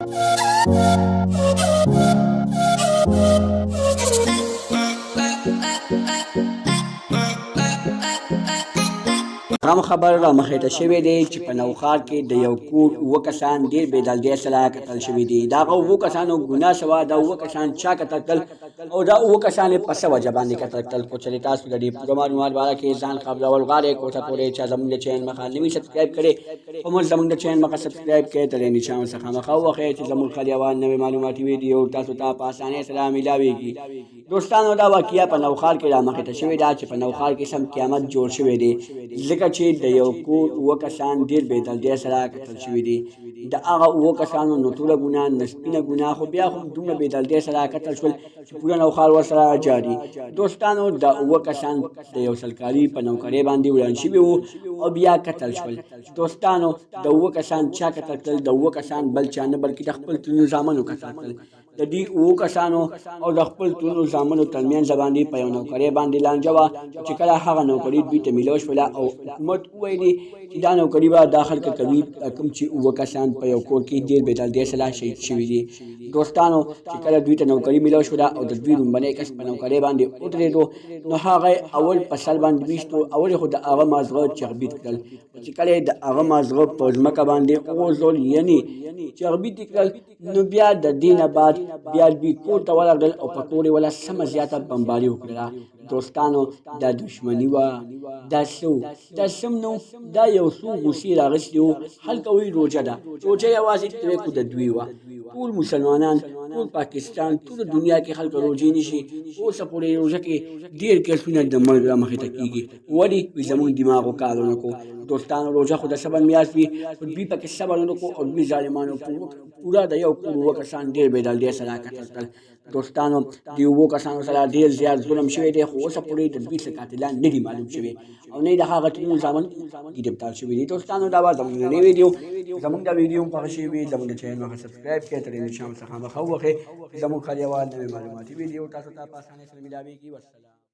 هم خبر را مخې ته شوی دی چې په نوښار کې د یو کور اووه کسان ډېر بې دلدۍ سره قتل شوي دي. د هغه اووه کسانو ګناه څه وه؟ دا اووه کسان چا قتل کړل او دا اووه کسان یې په څه وجه باندې قتل کړل؟ خو چې تاسو د دې پوره معلومات باره کې ځان خبرول غواړئ، کوټه پورې چا زموږ د چینل مخه نه وي سبسکرایب کړی، خو موږ زموږ د چینل مخه سبسکرایب کړئ، د دې نشان څخه مخه ووهئ چې زموږ هر یوه نوې معلوماتي ویډیو تاسو ته په اسانۍ سره میلاویږي. دوستانو دا واقعه په نوښار کې را مخې ته شوې ده چې په نوښار کې سم قیامت جوړ شوی دی، ځکه چې د یو کور اووه کسان ډېر بې دلدۍ سره قتل شوي دي. د هغه اووه کسانو نه ټوله ګناه نه سپینه ګناه، خو بیا هم دومره بې دلدۍ سره قتل شول چې پوره نوښار ورسره جاري. دوستانو دا اووه کسان د یو سل کالي په نوکرۍ باندې وړاند شوي وو او بیا قتل شول. دوستانو د اووه کسان چا قتل کړل؟ د اووه کسان بل چا نه بلکې د خپل ترونو زامنو قتل کړل. د دې اووه کسانو او د خپل ترونو زامنو ترمنځ باندې په یو نوکرۍ باندې لانجه وه چې کله هغه نوکري دوی ته میلاو شوله او حکومت وویلې چې دا نوکري به دا خلک کوي کوم چې اووه کسان په یو کور کې ډېر بې دلدۍ سره شهید شوي دي. دوستانو چې کله دوی ته نوکري میلاو شوله او د دوی لومبنی کس په نوکرۍ باندې ودرېدو، نو هغه اول په سر باندې ویشتو، اول یې خو د هغه مازغه چغبید کړل، چې کله یې د هغه مازغه په ځمکه باندې وغورځول یعنې چغبید یې کړل، نو بیا د دې نه بعد بیا دوی کور ته ورغلل او په کور یې ولا سمه زیاته بمباري وکړله. دوستانو دا دشمني وه، دا څه سم نو دا یو څو غوسې راغستې وو. هلته وایي روژه ده، روژه یوازې پرېکړو د دوی وه. ټول مسلمانان، ټول پاکستان، ټوله دنیا کې خلک روژې نیسي. اوسه پورې روژه کې ډېر کیسونه د مرګ را مخې ته کېږي. ولې؟ وایي زموږ دماغو کار ونه کړو. دوستانو روژه خو د صبر میاشت وي، خو دوی پکې صبر ونه کړو او دوی ظالمانو پوره د یو کور اووه کسان ډېر بې دلدۍ سره قتل کړل. دوستانو د اووه کسانو سره ډېر زیات ظلم شوی دی، خو اوسه پورې د دوی څه قاتلان نه دي معلوم شوي او نه د هغه ترونو زامن ګرفتار شوي دي. دوستانو دا به زموږ نننۍ ویډیو، زموږ دا ویډیو هم خوښه شوې وي زموږ د چینل مخه سبسکرایب کړئ، تر دې نشان څخه مخه ووهئ چې زموږ هر یوه نوې معلوماتي ویډیو تاسو ته په اسانۍ سره میلاویږي. والسلام.